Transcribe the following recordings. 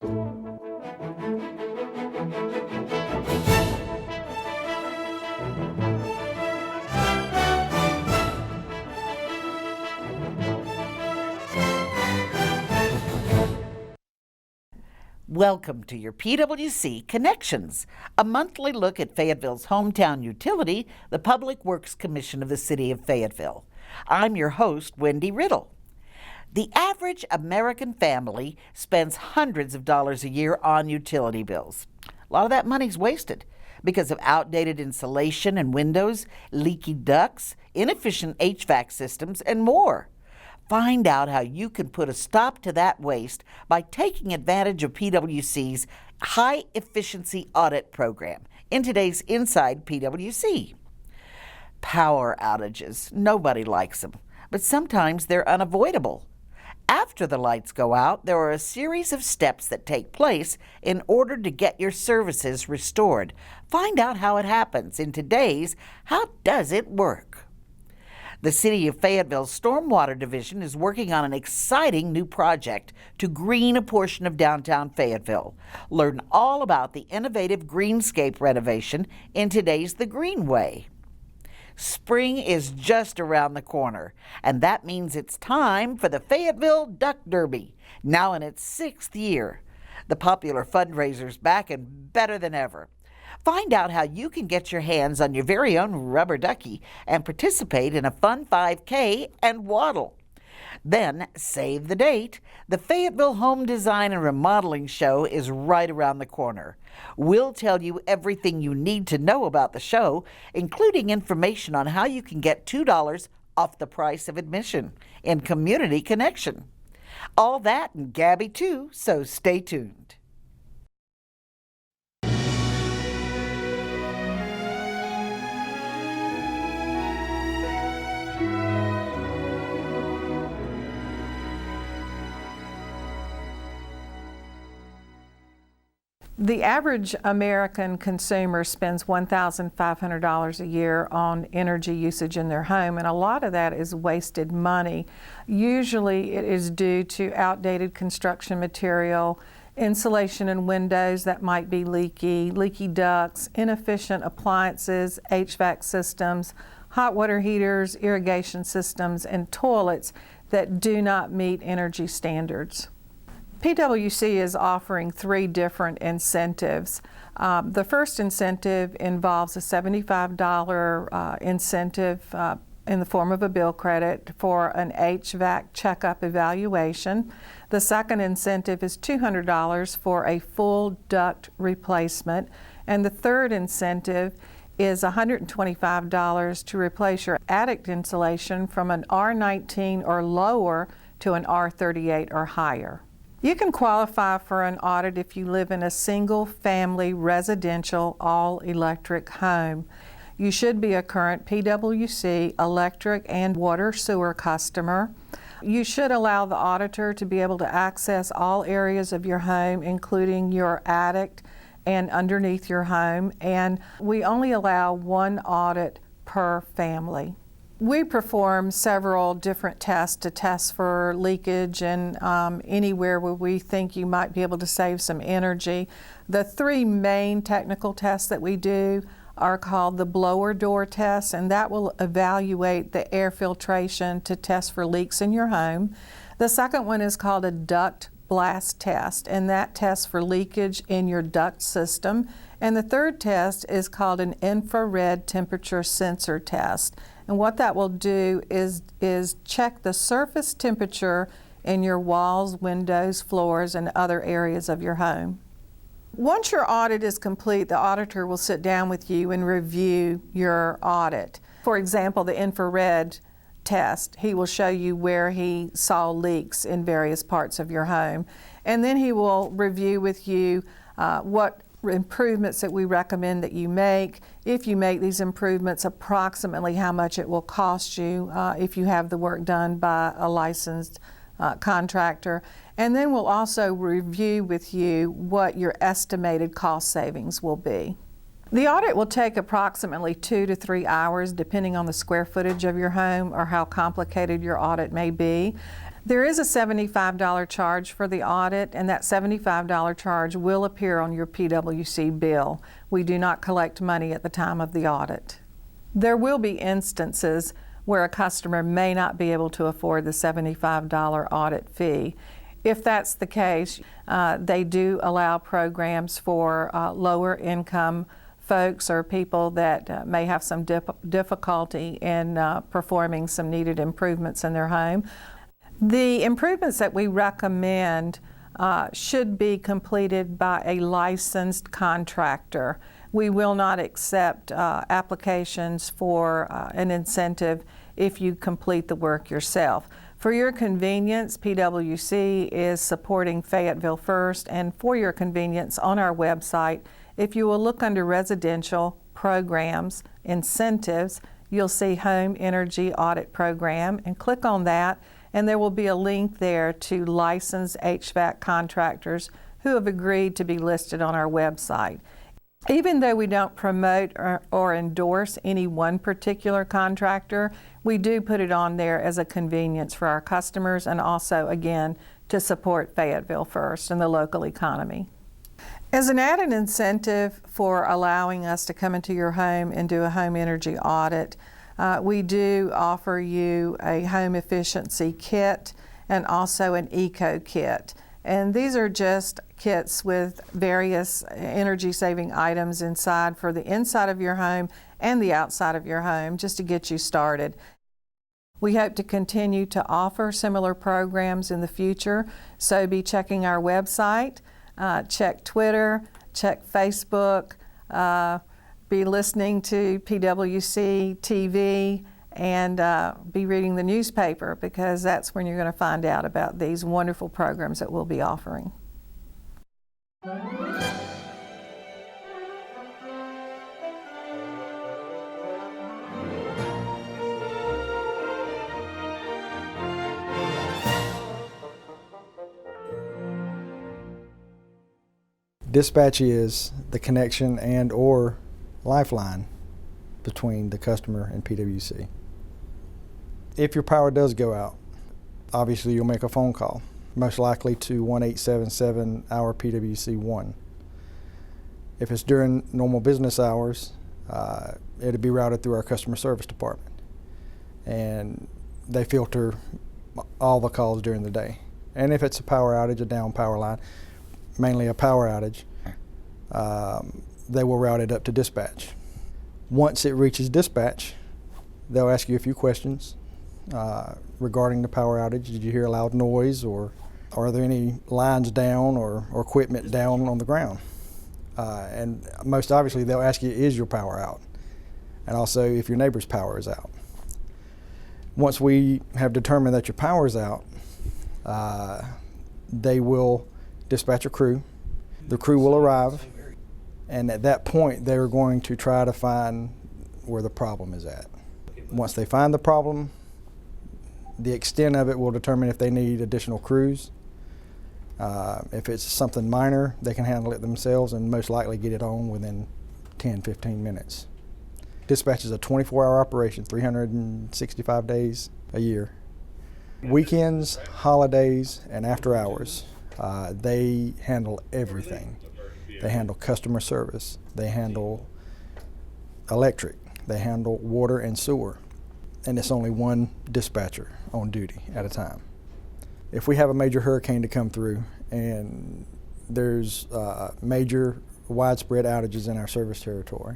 Welcome to your PWC Connections, a monthly look at Fayetteville's hometown utility, the Public Works Commission of the City of Fayetteville. I'm your host, Wendy Riddle. The average American family spends hundreds of dollars a year on utility bills. A lot of that money's wasted because of outdated insulation and windows, leaky ducts, inefficient HVAC systems, and more. Find out how you can put a stop to that waste by taking advantage of PWC's high-efficiency audit program in today's Inside PWC. Power outages. Nobody likes them, but sometimes they're unavoidable. After the lights go out, there are a series of steps that take place in order to get your services restored. Find out how it happens in today's How Does It Work? The City of Fayetteville's Stormwater Division is working on an exciting new project to green a portion of downtown Fayetteville. Learn all about the innovative greenscape renovation in today's The Greenway. Spring is just around the corner, and that means it's time for the Fayetteville Duck Derby, now in its 6th year. The popular fundraiser's back and better than ever. Find out how you can get your hands on your very own rubber ducky and participate in a fun 5K and waddle. Then, save the date. The Fayetteville Home Design and Remodeling Show is right around the corner. We'll tell you everything you need to know about the show, including information on how you can get $2 off the price of admission in Community Connection. All that and Gabby too, so stay tuned. The average American consumer spends $1,500 a year on energy usage in their home, and a lot of that is wasted money. Usually it is due to outdated construction material, insulation in windows that might be leaky ducts, inefficient appliances, HVAC systems, hot water heaters, irrigation systems, and toilets that do not meet energy standards. PWC is offering 3 different incentives. The first incentive involves a $75 incentive in the form of a bill credit for an HVAC checkup evaluation. The second incentive is $200 for a full duct replacement. And the third incentive is $125 to replace your attic insulation from an R19 or lower to an R38 or higher. You can qualify for an audit if you live in a single-family residential all-electric home. You should be a current PWC electric and water sewer customer. You should allow the auditor to be able to access all areas of your home, including your attic and underneath your home, and we only allow 1 audit per family. We perform several different tests to test for leakage and anywhere where we think you might be able to save some energy. The 3 main technical tests that we do are called the blower door test, and that will evaluate the air filtration to test for leaks in your home. The second one is called a duct blast test, and that tests for leakage in your duct system. And the third test is called an infrared temperature sensor test. And what that will do is check the surface temperature in your walls, windows, floors, and other areas of your home. Once your audit is complete, the auditor will sit down with you and review your audit. For example, the infrared test, he will show you where he saw leaks in various parts of your home. And then he will review with you what improvements that we recommend that you make. If you make these improvements, approximately how much it will cost you if you have the work done by a licensed contractor. And then we'll also review with you what your estimated cost savings will be. The audit will take approximately 2 to 3 hours depending on the square footage of your home or how complicated your audit may be. There is a $75 charge for the audit, and that $75 charge will appear on your PWC bill. We do not collect money at the time of the audit. There will be instances where a customer may not be able to afford the $75 audit fee. If that's the case, they do allow programs for lower income folks or people that may have some difficulty in performing some needed improvements in their home. The improvements that we recommend should be completed by a licensed contractor. We will not accept applications for an incentive if you complete the work yourself. For your convenience, PWC is supporting Fayetteville First, and for your convenience, on our website, if you will look under residential programs, incentives, you'll see Home Energy Audit Program, and click on that, and there will be a link there to licensed HVAC contractors who have agreed to be listed on our website. Even though we don't promote or endorse any one particular contractor, we do put it on there as a convenience for our customers, and also, again, to support Fayetteville First and the local economy. As an added incentive for allowing us to come into your home and do a home energy audit, we do offer you a home efficiency kit and also an eco kit. And these are just kits with various energy-saving items inside for the inside of your home and the outside of your home, just to get you started. We hope to continue to offer similar programs in the future, so be checking our website, check Twitter, check Facebook, be listening to PWC TV, and be reading the newspaper, because that's when you're going to find out about these wonderful programs that we'll be offering. Dispatch is the connection and or lifeline between the customer and PWC. If your power does go out, obviously you'll make a phone call, most likely to 1-877 PWC 1. If it's during normal business hours, it'll be routed through our customer service department, and they filter all the calls during the day. And if it's a power outage, a down power line, mainly a power outage, they will route it up to dispatch. Once it reaches dispatch, they'll ask you a few questions regarding the power outage. Did you hear a loud noise, or are there any lines down or equipment down on the ground? And most obviously they'll ask you, is your power out? And also if your neighbor's power is out. Once we have determined that your power is out, they will dispatch a crew. The crew will arrive, and at that point they're going to try to find where the problem is at. Once they find the problem, the extent of it will determine if they need additional crews. If it's something minor, they can handle it themselves and most likely get it on within 10-15 minutes. Dispatch is a 24-hour operation, 365 days a year. Weekends, holidays, and after hours, they handle everything. They handle customer service, they handle electric, they handle water and sewer, and it's only one dispatcher on duty at a time. If we have a major hurricane to come through and there's major widespread outages in our service territory,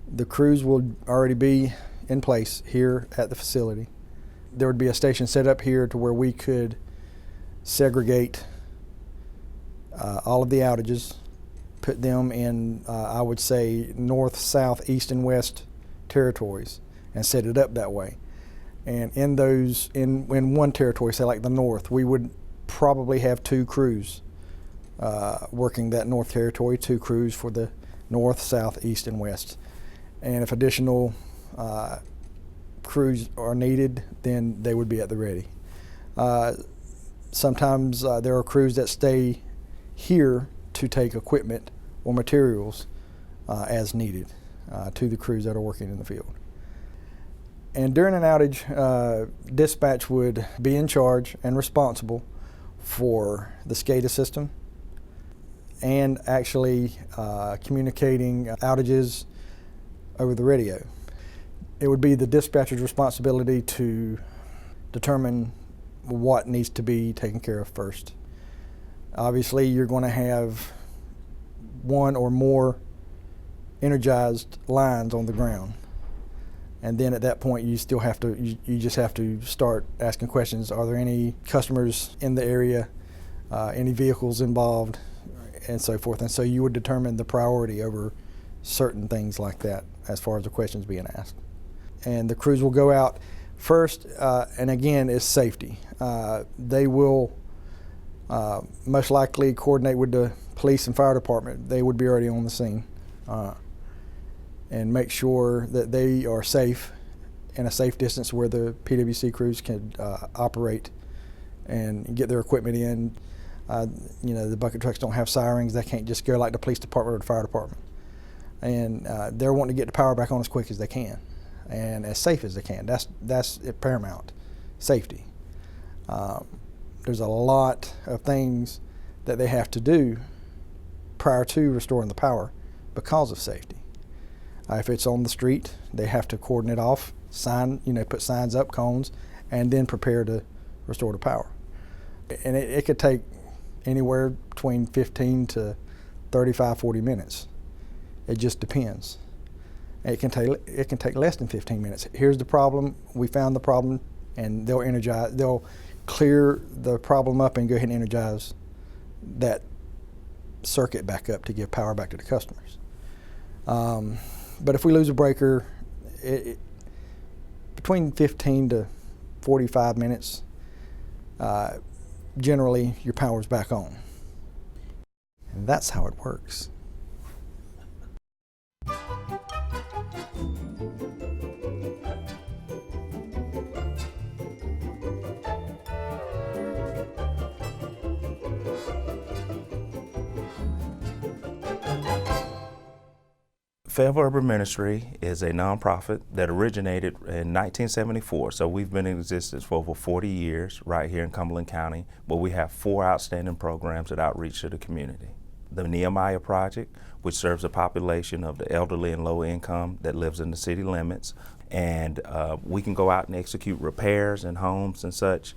the crews will already be in place here at the facility. There would be a station set up here to where we could segregate all of the outages, put them in, I would say, north, south, east, and west territories, and set it up that way. And in those, in one territory, say like the north, we would probably have 2 crews working that north territory, 2 crews for the north, south, east, and west. And if additional crews are needed, then they would be at the ready. Sometimes there are crews that stay here to take equipment or materials as needed to the crews that are working in the field. And during an outage, dispatch would be in charge and responsible for the SCADA system and actually communicating outages over the radio. It would be the dispatcher's responsibility to determine what needs to be taken care of first. Obviously, you're going to have one or more energized lines on the ground. And then at that point, you still have to, you just have to start asking questions. Are there any customers in the area, any vehicles involved, and so forth. And so you would determine the priority over certain things like that as far as the questions being asked. And the crews will go out first, and again, it's safety. They will most likely coordinate with the police and fire department. They would be already on the scene. And make sure that they are safe in a safe distance where the PWC crews can operate and get their equipment in. The bucket trucks don't have sirens. They can't just go like the police department or the fire department. And they're wanting to get the power back on as quick as they can and as safe as they can. That's paramount, safety. There's a lot of things that they have to do prior to restoring the power because of safety. If it's on the street, they have to cordon it off, put signs up, cones, and then prepare to restore the power. And it could take anywhere between 15 to 35, 40 minutes. It just depends. It can take less than 15 minutes. Here's the problem, we found the problem, and they'll clear the problem up and go ahead and energize that circuit back up to give power back to the customers. But if we lose a breaker, between 15 to 45 minutes, generally your power's back on. And that's how it works. Fayetteville Urban Ministry is a nonprofit that originated in 1974, so we've been in existence for over 40 years right here in Cumberland County, but we have 4 outstanding programs that outreach to the community. The Nehemiah Project, which serves a population of the elderly and low income that lives in the city limits, and we can go out and execute repairs in homes and such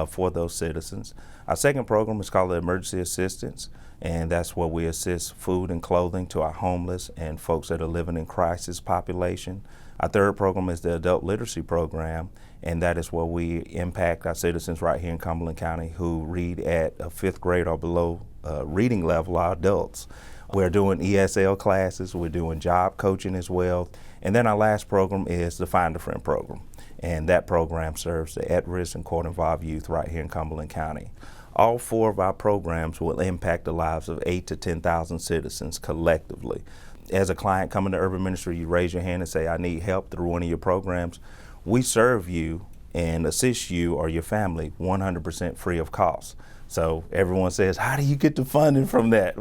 for those citizens. Our second program is called the Emergency Assistance, and that's where we assist food and clothing to our homeless and folks that are living in crisis population. Our third program is the Adult Literacy Program, and that is where we impact our citizens right here in Cumberland County who read at a 5th grade or below reading level, our adults. We're doing ESL classes, we're doing job coaching as well, and then our last program is the Find a Friend program, and that program serves the at-risk and court-involved youth right here in Cumberland County. All 4 of our programs will impact the lives of 8,000 to 10,000 citizens collectively. As a client coming to Urban Ministry, you raise your hand and say, I need help through one of your programs. We serve you and assist you or your family 100% free of cost. So everyone says, how do you get the funding from that?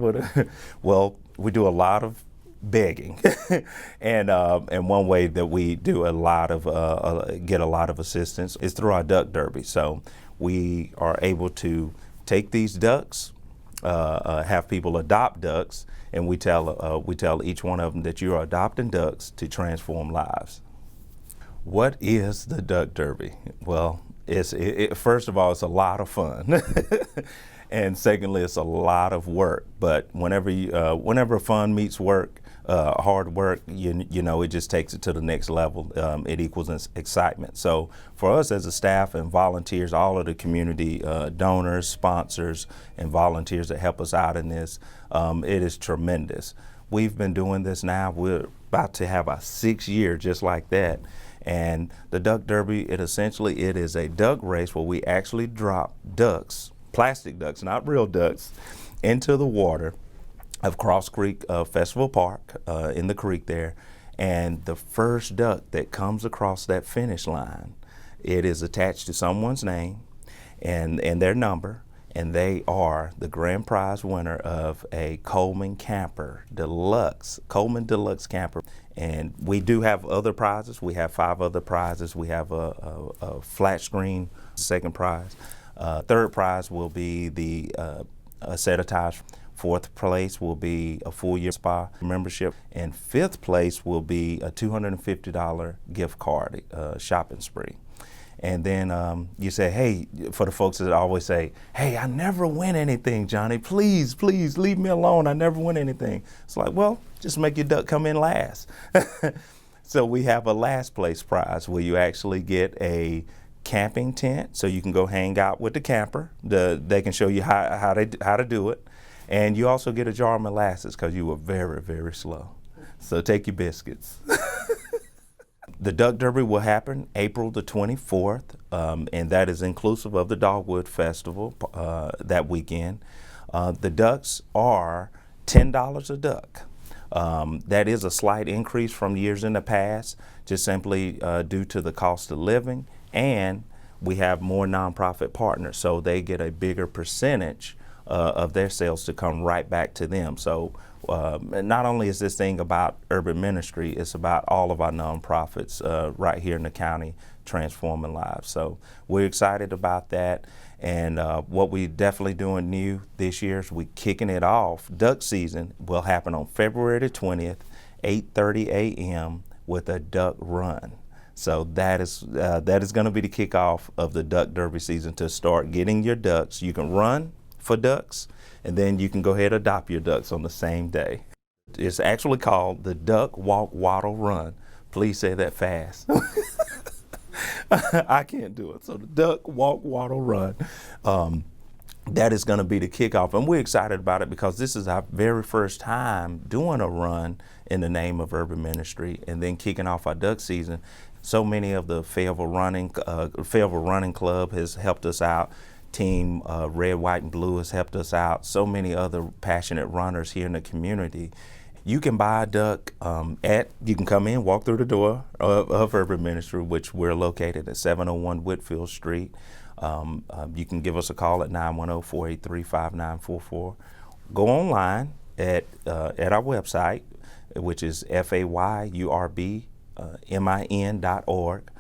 Well, we do a lot of begging. and one way that we do a lot of, get a lot of assistance is through our duck derby. So we are able to take these ducks, have people adopt ducks, and we tell each one of them that you are adopting ducks to transform lives. What is the Duck Derby? Well, first of all, it's a lot of fun. And secondly, it's a lot of work. But whenever fun meets work, hard work, you know, it just takes it to the next level. It equals excitement. So for us as a staff and volunteers, all of the community donors, sponsors, and volunteers that help us out in this, it is tremendous. We've been doing this now. We're about to have our 6th year just like that. And the Duck Derby, it is a duck race where we actually drop ducks, plastic ducks, not real ducks, into the water of Cross Creek Festival Park in the creek there. And the first duck that comes across that finish line, it is attached to someone's name and their number. and they are the grand prize winner of a Coleman Deluxe camper. And we do have other prizes. We have 5 other prizes. We have a flat screen second prize. Third prize will be a set of tires. Fourth place will be a full year spa membership. And fifth place will be a $250 gift card shopping spree. And then you say, hey, for the folks that always say, hey, I never win anything, Johnny. Please, please leave me alone. I never win anything. It's like, well, just make your duck come in last. So we have a last place prize where you actually get a camping tent so you can go hang out with the camper. They can show you how to do it. And you also get a jar of molasses because you were very, very slow. So take your biscuits. The Duck Derby will happen April the 24th, and that is inclusive of the Dogwood Festival that weekend. The ducks are $10 a duck. That is a slight increase from years in the past, just simply due to the cost of living, and we have more nonprofit partners, so they get a bigger percentage of their sales to come right back to them. So not only is this thing about urban ministry, it's about all of our nonprofits right here in the county transforming lives. So we're excited about that. And what we're definitely doing new this year is we're kicking it off. Duck season will happen on February the 20th, 8:30 a.m. with a duck run. So that is going to be the kickoff of the Duck Derby season, to start getting your ducks. You can run for ducks, and then you can go ahead and adopt your ducks on the same day. It's actually called the Duck Walk Waddle Run. Please say that fast. I can't do it. So the Duck Walk Waddle Run. That is going to be the kickoff, and we're excited about it because this is our very first time doing a run in the name of urban ministry, and then kicking off our duck season. So many of the Fayetteville Running Club has helped us out. Team Red, White, and Blue has helped us out. So many other passionate runners here in the community. You can buy a duck you can come in, walk through the door of Urban Ministry, which we're located at 701 Whitfield Street. You can give us a call at 910-483-5944. Go online at our website, which is FAYURBMIN.org,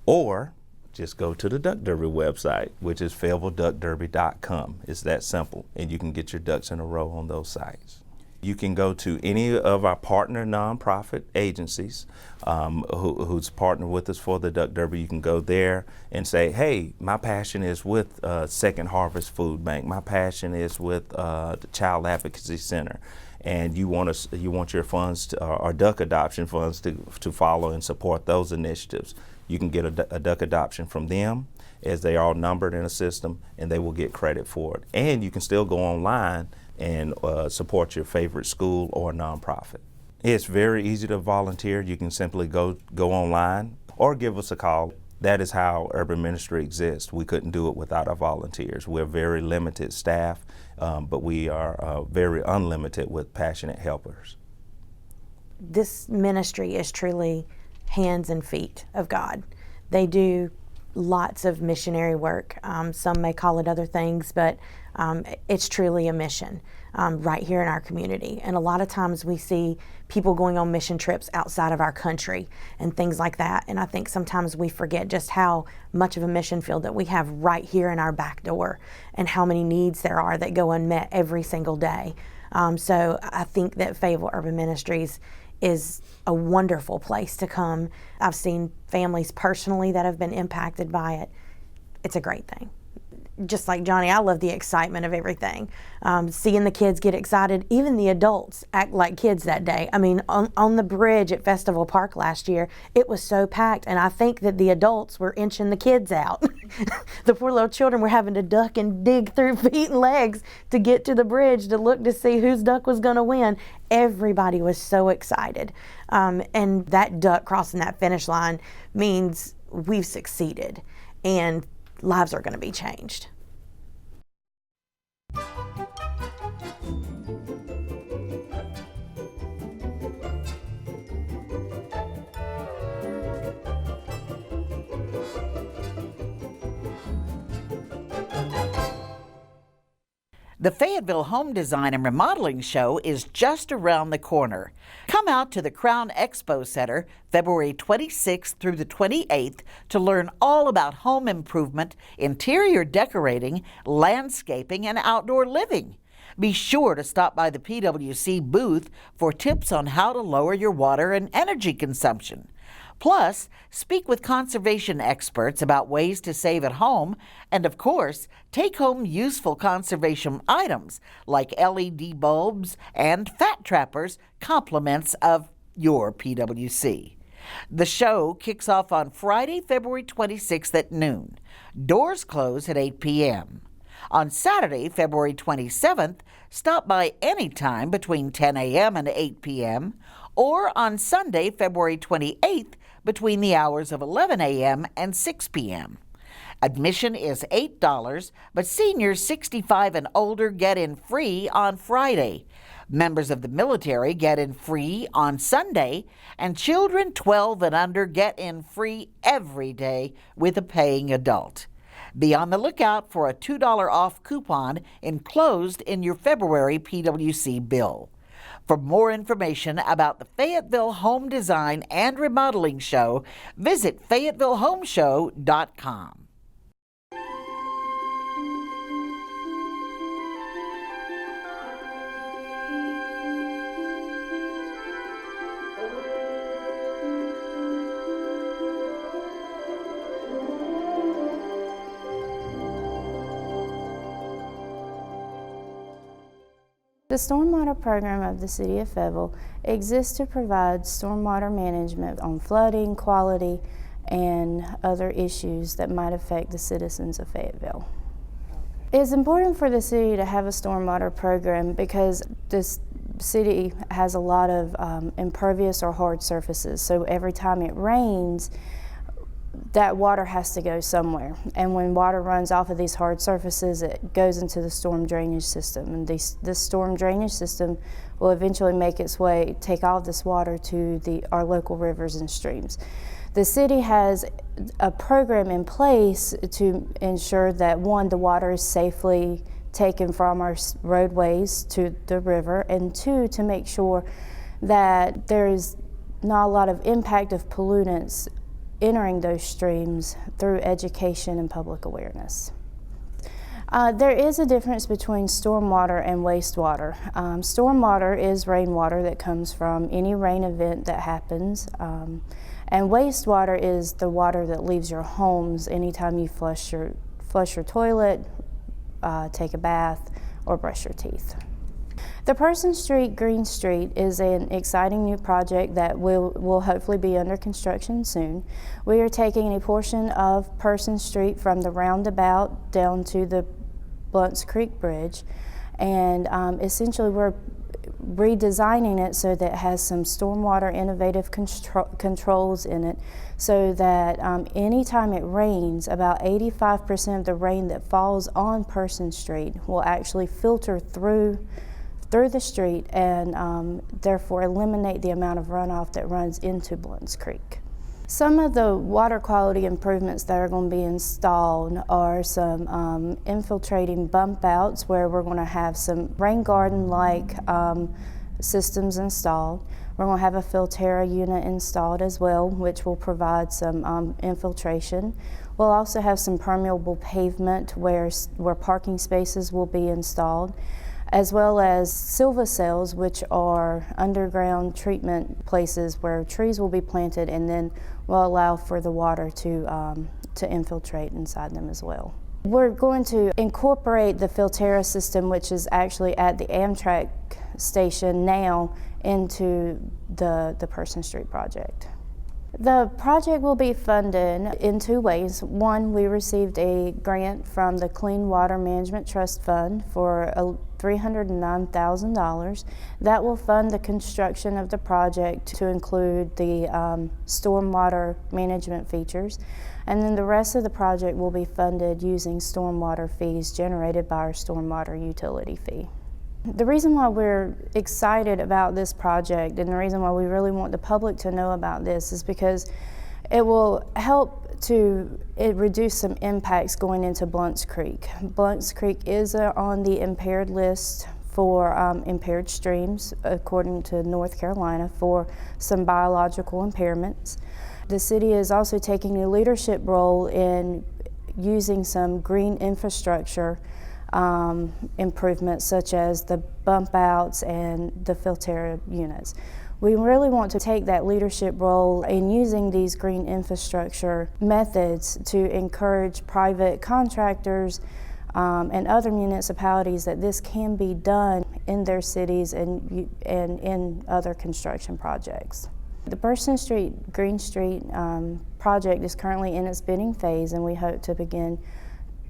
or just go to the Duck Derby website, which is FayettevilleDuckDerby.com. It's that simple, and you can get your ducks in a row on those sites. You can go to any of our partner nonprofit agencies who's partnered with us for the Duck Derby. You can go there and say, hey, my passion is with Second Harvest Food Bank. My passion is with the Child Advocacy Center. And you want your funds or duck adoption funds to follow and support those initiatives. You can get a duck adoption from them, as they are all numbered in a system, and they will get credit for it. And you can still go online and support your favorite school or nonprofit. It's very easy to volunteer. You can simply go online or give us a call. That is how urban ministry exists. We couldn't do it without our volunteers. We're very limited staff, but we are very unlimited with passionate helpers. This ministry is truly hands and feet of God. They do lots of missionary work. Some may call it other things, but it's truly a mission right here in our community. And a lot of times we see people going on mission trips outside of our country and things like that. And I think sometimes we forget just how much of a mission field that we have right here in our back door, and how many needs there are that go unmet every single day. So I think that Fayetteville Urban Ministries is a wonderful place to come. I've seen families personally that have been impacted by it. It's a great thing. Just like Johnny, I love the excitement of everything. Seeing the kids get excited, even the adults act like kids that day. I mean, on the bridge at Festival Park last year, it was so packed, and I think that the adults were inching the kids out. The poor little children were having to duck and dig through feet and legs to get to the bridge to look to see whose duck was going to win. Everybody was so excited. And that duck crossing that finish line means we've succeeded, and lives are going to be changed. The Fayetteville Home Design and Remodeling Show is just around the corner. Come out to the Crown Expo Center February 26th through the 28th to learn all about home improvement, interior decorating, landscaping, and outdoor living. Be sure to stop by the PWC booth for tips on how to lower your water and energy consumption. Plus, speak with conservation experts about ways to save at home, and of course, take home useful conservation items like LED bulbs and fat trappers, compliments of your PWC. The show kicks off on Friday, February 26th at noon. Doors close at 8 p.m. On Saturday, February 27th, stop by anytime between 10 a.m. and 8 p.m., or on Sunday, February 28th, between the hours of 11 a.m. and 6 p.m. Admission is $8, but seniors 65 and older get in free on Friday. Members of the military get in free on Sunday, and children 12 and under get in free every day with a paying adult. Be on the lookout for a $2 off coupon enclosed in your February PWC bill. For more information about the Fayetteville Home Design and Remodeling Show, visit FayettevilleHomeshow.com. The stormwater program of the City of Fayetteville exists to provide stormwater management on flooding, quality, and other issues that might affect the citizens of Fayetteville. It's important for the city to have a stormwater program because this city has a lot of impervious or hard surfaces, so every time it rains, that water has to go somewhere. And when water runs off of these hard surfaces, it goes into the storm drainage system. And this storm drainage system will eventually make its way, take all this water to our local rivers and streams. The city has a program in place to ensure that, one, the water is safely taken from our roadways to the river, and two, to make sure that there is not a lot of impact of pollutants entering those streams through education and public awareness. There is a difference between stormwater and wastewater. Stormwater is rainwater that comes from any rain event that happens, and wastewater is the water that leaves your homes anytime you flush your toilet, take a bath, or brush your teeth. The Person Street Green Street is an exciting new project that will hopefully be under construction soon. We are taking a portion of Person Street from the roundabout down to the Blunts Creek Bridge, and essentially we're redesigning it so that it has some stormwater innovative controls in it, so that anytime it rains, about 85% of the rain that falls on Person Street will actually filter through the street and therefore eliminate the amount of runoff that runs into Blunts Creek. Some of the water quality improvements that are going to be installed are some infiltrating bump outs, where we're going to have some rain garden-like systems installed. We're going to have a Filterra unit installed as well, which will provide some infiltration. We'll also have some permeable pavement where parking spaces will be installed, as well as silva cells, which are underground treatment places where trees will be planted and then will allow for the water to infiltrate inside them as well. We're going to incorporate the Filterra system, which is actually at the Amtrak station now, into the Person Street project. The project will be funded in two ways. One, we received a grant from the Clean Water Management Trust Fund for $309,000. That will fund the construction of the project to include the stormwater management features. And then the rest of the project will be funded using stormwater fees generated by our stormwater utility fee. The reason why we're excited about this project, and the reason why we really want the public to know about this, is because it will help to reduce some impacts going into Blunt's Creek. Blunt's Creek is on the impaired list for impaired streams, according to North Carolina, for some biological impairments. The city is also taking a leadership role in using some green infrastructure improvements, such as the bump outs and the filter units. We really want to take that leadership role in using these green infrastructure methods to encourage private contractors and other municipalities that this can be done in their cities and in other construction projects. The Burston Street Green Street project is currently in its bidding phase, and we hope to begin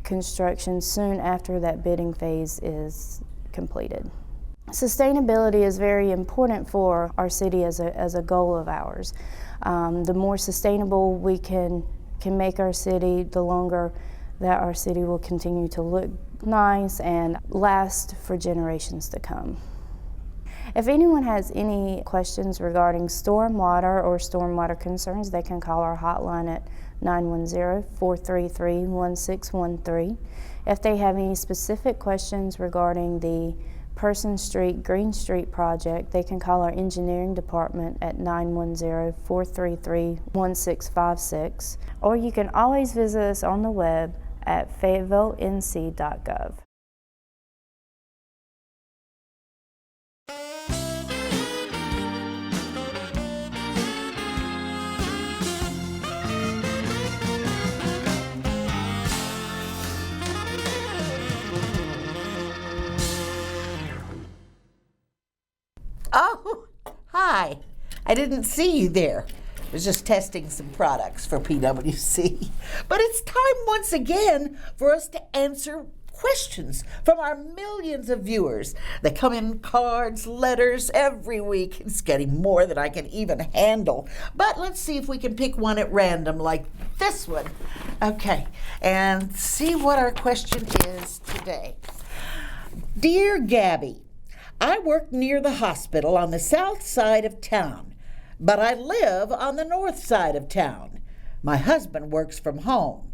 construction soon after that bidding phase is completed. Sustainability is very important for our city as a goal of ours. The more sustainable we can make our city, the longer that our city will continue to look nice and last for generations to come. If anyone has any questions regarding stormwater or stormwater concerns, they can call our hotline at 910-433-1613. If they have any specific questions regarding the Person Street Green Street project, they can call our engineering department at 910-433-1656, or you can always visit us on the web at fayettevillenc.gov. Oh, hi. I didn't see you there. I was just testing some products for PWC. But it's time once again for us to answer questions from our millions of viewers. They come in cards, letters every week. It's getting more than I can even handle. But let's see if we can pick one at random, like this one. Okay, and see what our question is today. Dear Gabby, I work near the hospital on the south side of town, but I live on the north side of town. My husband works from home.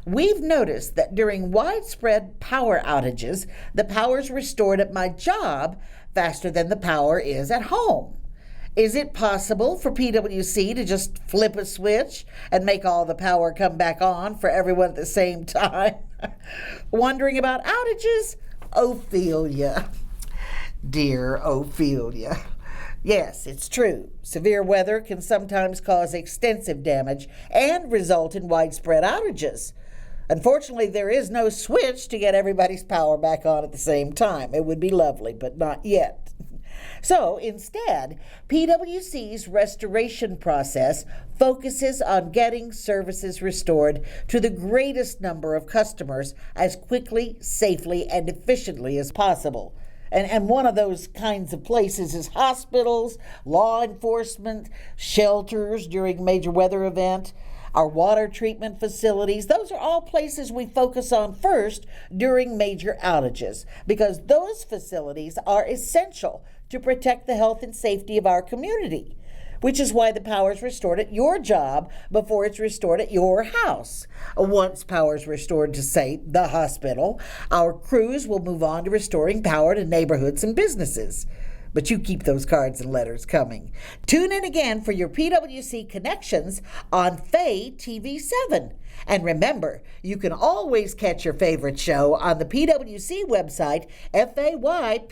We've noticed that during widespread power outages, the power's restored at my job faster than the power is at home. Is it possible for PWC to just flip a switch and make all the power come back on for everyone at the same time? Wondering about outages? Ophelia. Dear Ophelia. Yes, it's true. Severe weather can sometimes cause extensive damage and result in widespread outages. Unfortunately, there is no switch to get everybody's power back on at the same time. It would be lovely, but not yet. So instead, PWC's restoration process focuses on getting services restored to the greatest number of customers as quickly, safely, and efficiently as possible. And one of those kinds of places is hospitals, law enforcement, shelters during major weather event, our water treatment facilities. Those are all places we focus on first during major outages, because those facilities are essential to protect the health and safety of our community, which is why the power is restored at your job before it's restored at your house. Once power is restored to, say, the hospital, our crews will move on to restoring power to neighborhoods and businesses. But you keep those cards and letters coming. Tune in again for your PWC Connections on Faye TV 7. And remember, you can always catch your favorite show on the PWC website, faypwc.com,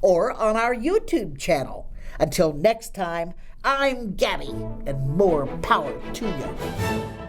or on our YouTube channel. Until next time, I'm Gabby, and more power to you.